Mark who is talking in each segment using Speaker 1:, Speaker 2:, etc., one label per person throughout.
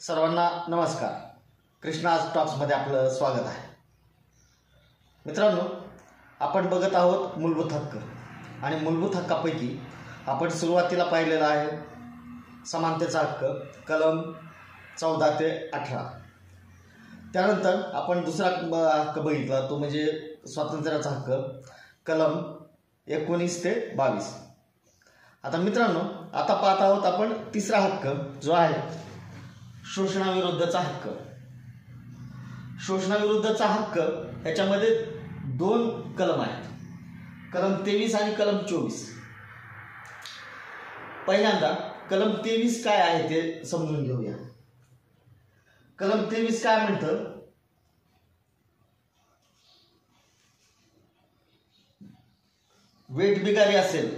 Speaker 1: सर्वांना नमस्कार. कृष्णा टॉक्समध्ये आपलं स्वागत आहे. मित्रांनो, आपण बघत आहोत मूलभूत हक्क आणि मूलभूत हक्कापैकी आपण सुरुवातीला पाहिलेला आहे समानतेचा हक्क कलम 14 ते 18. त्यानंतर आपण दुसरा हक्क बघितला तो म्हणजे स्वातंत्र्याचा हक्क कलम 19 ते 22. आता मित्रांनो, आता पाहत आहोत आपण तिसरा हक्क जो आहे शोषणाविरुद्धचा हक्क. शोषणाविरुद्धचा हक्क याच्यामध्ये दोन कलम आहेत, कलम 23 आणि कलम 24. पहिल्यांदा कलम 23 काय आहे ते समजून घेऊया. कलम 23 काय म्हणतं, वेठबिगारी असेल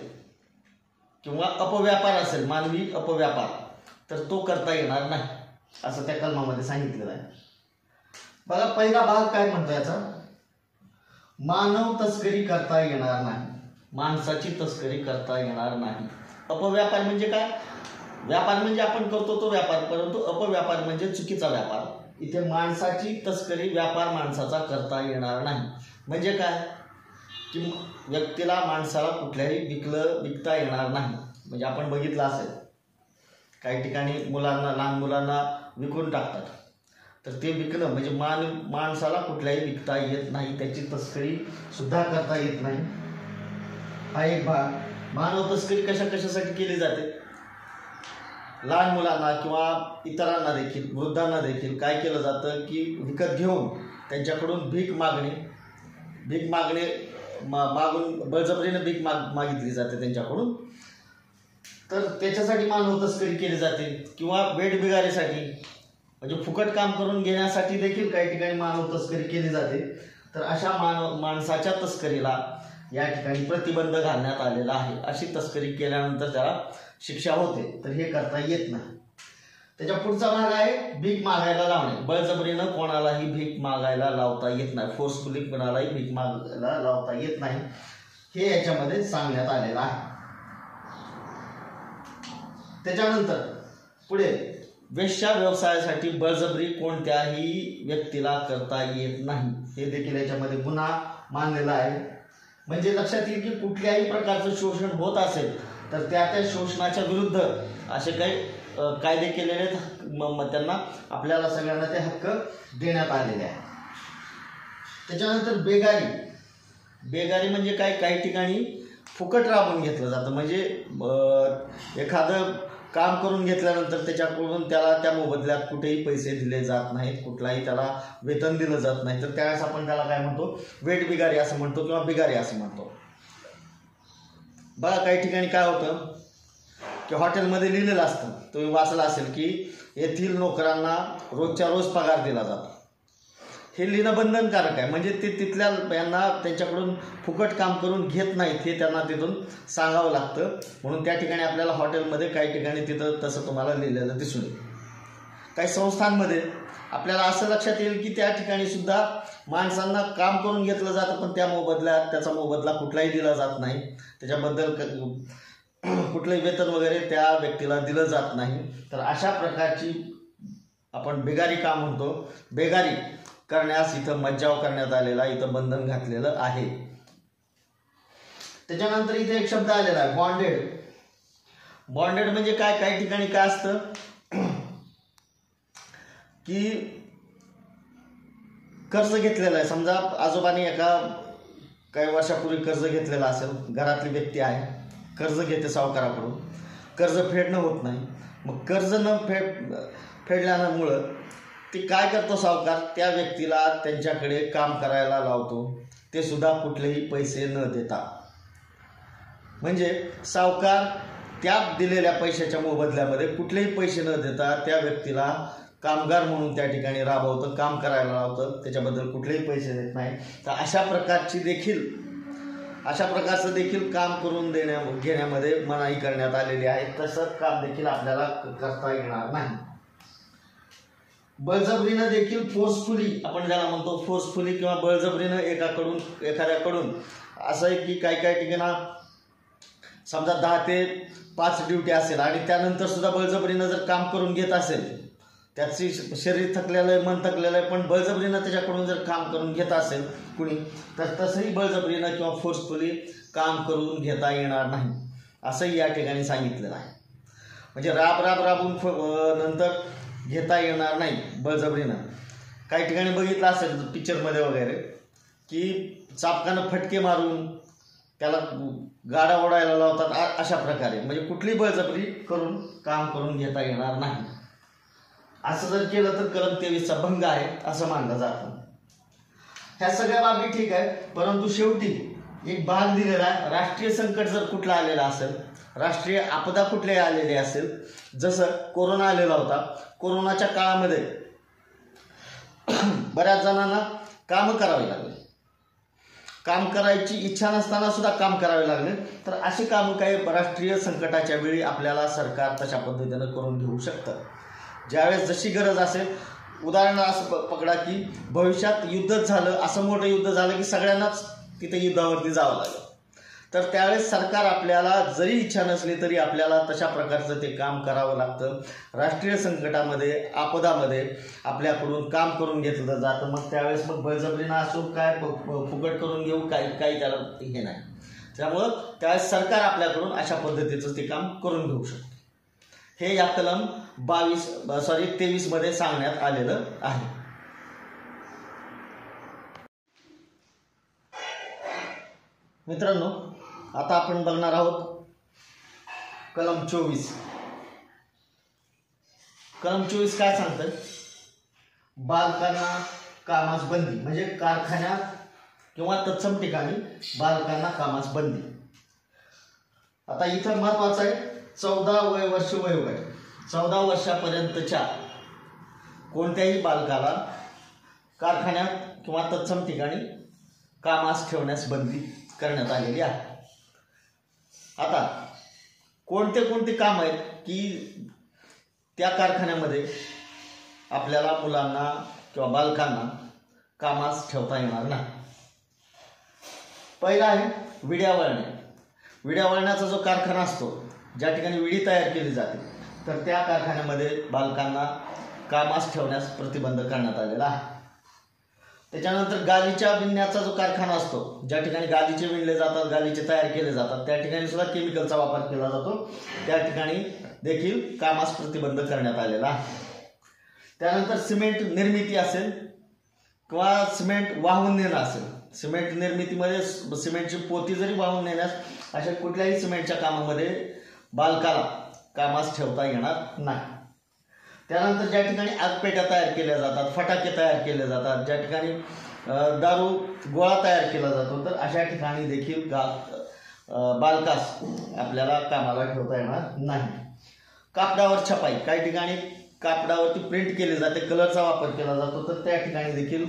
Speaker 1: किंवा अपव्यापार असेल, मानवी अपव्यापार, तर तो करता येणार नाही असं त्या कलमामध्ये सांगितलेलं आहे. बघा, पहिला भाग काय म्हणतो याचा, मानव तस्करी करता येणार नाही, माणसाची तस्करी करता येणार नाही. अपव्यापार म्हणजे काय? व्यापार म्हणजे आपण करतो तो व्यापार, परंतु अपव्यापार म्हणजे चुकीचा व्यापार. इथे माणसाची तस्करी, व्यापार माणसाचा करता येणार नाही. म्हणजे काय की व्यक्तीला, माणसाला कुठल्याही विकता येणार नाही. म्हणजे आपण बघितलं असेल काही ठिकाणी मुलांना, लहान मुलांना विकून टाकतात, तर ते विकणं म्हणजे माणसाला कुठल्याही विकता येत नाही, त्याची तस्करी सुद्धा करता येत नाही. हा एक भाग. मानव तस्करी कशासाठी केली जाते? लहान मुलांना किंवा इतरांना देखील, वृद्धांना देखील काय केलं जातं की विकत घेऊन त्यांच्याकडून भीक मागणे मागून बळजबरीने भीक मागितली जाते त्यांच्याकडून, तर त्याच्यासाठी मानव तस्करी केली जाते. किंवा वेठबिगारीसाठी म्हणजे फुकट काम करून घेण्यासाठी देखील काही ठिकाणी मानव तस्करी केली जाते. तर अशा माणसाच्या तस्करीला या ठिकाणी प्रतिबंध घालण्यात आलेला आहे. अशी तस्करी केल्यानंतर त्याला शिक्षा होते, तर हे करता येत नाही. त्याच्या पुढचा भाग आहे भीक मागायला लावणे. बळजबरीनं कोणालाही भीक मागायला लावता येत नाही, फोर्सफुली कोणालाही भीक मागायला लावता येत नाही, हे याच्यामध्ये सांगण्यात आलेलं आहे. त्याच्यानंतर पुढे वेश्या व्यवसायासाठी बळजबरी कोणत्याही व्यक्तीला करता येत नाही, हे देखील याच्यामध्ये गुन्हा मानलेला आहे. म्हणजे लक्षात येईल की कुठल्याही प्रकारचं शोषण होत असेल तर त्या शोषणाच्या विरुद्ध असे काही कायदे केलेले आहेत, त्यांना आपल्याला सगळ्यांना ते हक्क देण्यात आलेले आहे. त्याच्यानंतर बेगारी म्हणजे काय? काही ठिकाणी फुकट राबवून घेतलं जातं. म्हणजे एखादं काम करून घेतल्यानंतर त्याच्याकडून त्याला त्या मोबदल्यात कुठेही पैसे दिले जात नाहीत, कुठलाही त्याला वेतन दिलं जात नाही, तर त्यावेळेस आपण त्याला काय म्हणतो, वेठबिगारी असं म्हणतो किंवा बिगारी असं म्हणतो. बघा, काही ठिकाणी काय होतं की हॉटेलमध्ये लिहिलेलं असतं, तुम्ही वाचलं असेल की येथील नोकरांना रोजच्या रोज पगार दिला जातो. हे लिहिणं बंधनकारक आहे. म्हणजे ते तिथल्या यांना त्यांच्याकडून फुकट काम करून घेत नाहीत हे त्यांना तिथून सांगावं लागतं. म्हणून त्या ठिकाणी आपल्याला हॉटेलमध्ये काही ठिकाणी तिथं तसं तुम्हाला लिहिलेलं दिसून येईल. काही संस्थांमध्ये आपल्याला असं लक्षात येईल की त्या ठिकाणी सुद्धा माणसांना काम करून घेतलं जातं, पण त्याचा मोबदला कुठलाही दिला जात नाही, त्याच्याबद्दल कुठलंही वेतन वगैरे त्या व्यक्तीला दिलं जात नाही. तर अशा प्रकारची आपण बेगारी काम म्हणतो. बेगारी करण्यास इथं मज्जाव करण्यात आलेला, इथं बंधन घातलेलं आहे. त्याच्यानंतर इथे एक शब्द आलेला आहे बॉन्डेड म्हणजे काय? काही ठिकाणी काय असतं की कर्ज घेतलेलं आहे. समजा आजोबाने काही वर्षापूर्वी कर्ज घेतलेलं असेल, घरातली व्यक्ती आहे, कर्ज घेते सावकाराकडून, कर्ज फेडणं होत नाही. मग कर्ज न फेडल्यामुळं ते काय करतो सावकार, त्या व्यक्तीला त्यांच्याकडे काम करायला लावतो, ते सुद्धा कुठलेही पैसे न देता. म्हणजे सावकार त्या दिलेल्या पैशाच्या मोबदल्यामध्ये कुठलेही पैसे न देता त्या व्यक्तीला कामगार म्हणून त्या ठिकाणी राबवतं, काम करायला लावतं, त्याच्याबद्दल कुठलेही पैसे देत नाही. तर अशा प्रकारचं देखील काम करून घेण्यामध्ये मनाई करण्यात आलेली आहे. तसंच काम देखील आपल्याला करता येणार नाही. बळजबरीनं देखील फोर्सफुली, आपण ज्याला म्हणतो फोर्सफुली किंवा बळजबरीनं एखाद्याकडून असं आहे की काही ठिकाणी समजा 10 ते 5 ड्युटी असेल आणि त्यानंतर सुद्धा बळजबरीनं जर काम करून घेत असेल त्याची शरीर थकलेलं आहे, मन थकलेलं आहे, पण बळजबरीनं त्याच्याकडून जर काम करून घेत असेल कुणी, तर तसंही बळजबरीनं किंवा फोर्सफुली काम करून घेता येणार नाही असंही या ठिकाणी सांगितलेलं आहे. म्हणजे राबून नंतर घेता येणार नाही बळजबरीनं. काही ठिकाणी बघितलं असेल पिक्चरमध्ये वगैरे की चापकानं फटके मारून त्याला गाडा ओढायला लावतात, अशा प्रकारे म्हणजे कुठली बळजबरी करून काम करून घेता येणार नाही. असं जर केलं तर कलम 23चा भंग आहे असं मानलं जातं. ह्या सगळ्या बाबी ठीक आहे, परंतु शेवटी एक भाग दिलेला आहे, राष्ट्रीय संकट जर कुठला आलेला असेल, राष्ट्रीय आपदा कुठल्याही आलेली असेल, जसं कोरोना आलेला होता. कोरोनाच्या काळामध्ये बऱ्याच जणांना कामं करावी लागली, काम करायची इच्छा नसताना सुद्धा काम करावे लागले. तर अशी कामं काही राष्ट्रीय संकटाच्या वेळी आपल्याला सरकार तशा पद्धतीनं करून घेऊ शकतं. ज्यावेळेस जशी गरज असेल, उदाहरण असं पकडा की भविष्यात युद्धच झालं, असं मोठं युद्ध झालं की सगळ्यांनाच तिथे युद्धावरती जावं लागलं, तर त्यावेळेस सरकार आपल्याला जरी इच्छा नसली तरी आपल्याला तशा प्रकारचं ते काम करावं लागतं. राष्ट्रीय संकटामध्ये आपदामध्ये आपल्याकडून काम करून घेतलं जातं. मग त्यावेळेस मग बळजबरीनं असो काय फुकट करून घेऊ काही त्याला हे नाही. त्यामुळं त्यावेळेस सरकार आपल्याकडून अशा पद्धतीचं ते काम करून घेऊ शकतं. हे या कलम 23 मध्ये सांगण्यात आलेलं आहे. मित्रांनो, आता आपण बघणार आहोत कलम 24. कलम 24 काय सांगतं? बालकांना कामास बंदी, म्हणजे कारखान्यात किंवा तत्सम ठिकाणी बालकांना कामास बंदी. आता इथं महत्वाचं आहे 14 वर्ष वयोगट, 14 वर्षापर्यंतच्या कोणत्याही बालकाला कारखान्यात किंवा तत्सम ठिकाणी कामास ठेवण्यास बंदी करण्यात आलेली आहे. आता कोणते काम आहेत की त्या कारखान्यामध्ये आपल्याला मुलांना किंवा बालकांना कामास ठेवता येणार नाही? पहिला आहे विड्या वळणे. विड्या वळण्याचा जो कारखाना असतो, ज्या ठिकाणी विडी तयार केली जाते, तर त्या कारखान्यामध्ये बालकांना कामास ठेवण्यास प्रतिबंध करण्यात आलेला आहे. त्याच्यानंतर गालीच्या विणण्याचा जो कारखाना असतो, ज्या ठिकाणी गालीचे विणले जातात, गालीचे तयार केले जातात, त्या ठिकाणी सुद्धा केमिकलचा वापर केला जातो, त्या ठिकाणी देखील कामास प्रतिबंध करण्यात आलेला आहे. त्यानंतर सिमेंट निर्मिती असेल किंवा सिमेंट वाहून नेणं असेल, सिमेंट निर्मितीमध्ये सिमेंटची पोती जरी वाहून नेण्यास, अशा कुठल्याही सिमेंटच्या कामामध्ये बालकाला कामास ठेवता येणार नाही. त्यानंतर ज्या ठिकाणी आगपेट्या तयार केल्या जातात, फटाके तयार केले जातात, ज्या ठिकाणी दारू गोळा तयार केला जातो, तर अशा ठिकाणी देखील बालकास आपल्याला कामाला ठेवता येणार नाही. कापडावर छपाई, काही ठिकाणी कापडावरती प्रिंट केली जाते, कलरचा वापर केला जातो, तर त्या ठिकाणी देखील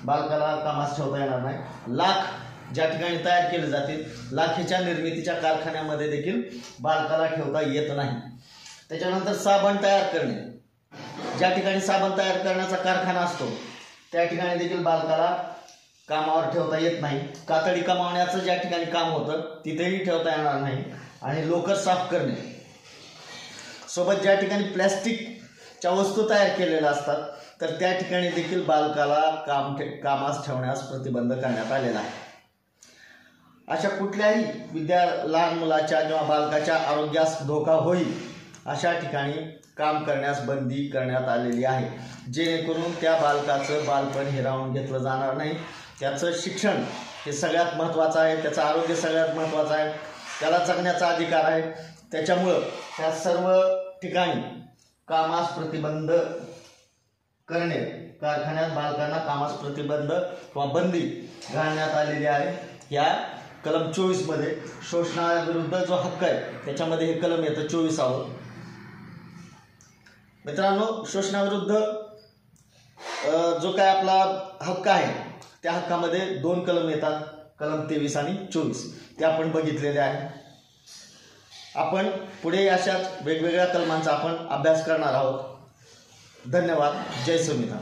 Speaker 1: बालकाला कामास ठेवता येणार नाही. लाख ज्या ठिकाणी तयार केले जाते, लाखेच्या निर्मितीच्या कारखान्यामध्ये देखील बालकाला ठेवता येत नाही. त्याच्यानंतर साबण तयार करणे, ज्या ठिकाणी साबण तयार करण्याचा कारखाना असतो, त्या ठिकाणी देखील बालकाला कामावर ठेवता येत नाही. कातडी कमावण्याचं ज्या ठिकाणी काम होतं तिथेही ठेवता येणार नाही. आणि लोकर साफ करणे सोबत ज्या ठिकाणी प्लॅस्टिकच्या वस्तू तयार केलेल्या असतात, तर त्या ठिकाणी देखील बालकाला कामास ठेवण्यास प्रतिबंध करण्यात आलेला आहे. अशा कुठल्याही लहान मुलाच्या किंवा बालकाच्या आरोग्यास धोका होईल अशा ठिकाणी काम करण्यास बंदी करण्यात आलेली आहे, जेणेकरून त्या बालकाचं बालपण हिरावून घेतलं जाणार नाही. त्याचं शिक्षण हे सगळ्यात महत्त्वाचं आहे, त्याचं आरोग्य सगळ्यात महत्त्वाचं आहे, त्याला जगण्याचा अधिकार आहे. त्याच्यामुळं त्या सर्व ठिकाणी कामास प्रतिबंध करणे, कारखान्यात बालकांना कामास प्रतिबंध किंवा बंदी घालण्यात आलेली आहे. या कलम 24 मध्ये शोषणाविरुद्ध जो हक्क आहे त्याच्यामध्ये हे कलम येतं 24. मित्रांनो, शोषणाविरुद्ध जो काय आपला हक्क आहे त्या हक्कामध्ये 2 कलम येतात, कलम 23 आणि 24, ते आपण बघितलेले आहे. आपण पुढे अशाच वेगवेगळ्या कलमांचा आपण अभ्यास करणार आहोत. धन्यवाद. जय संविधान.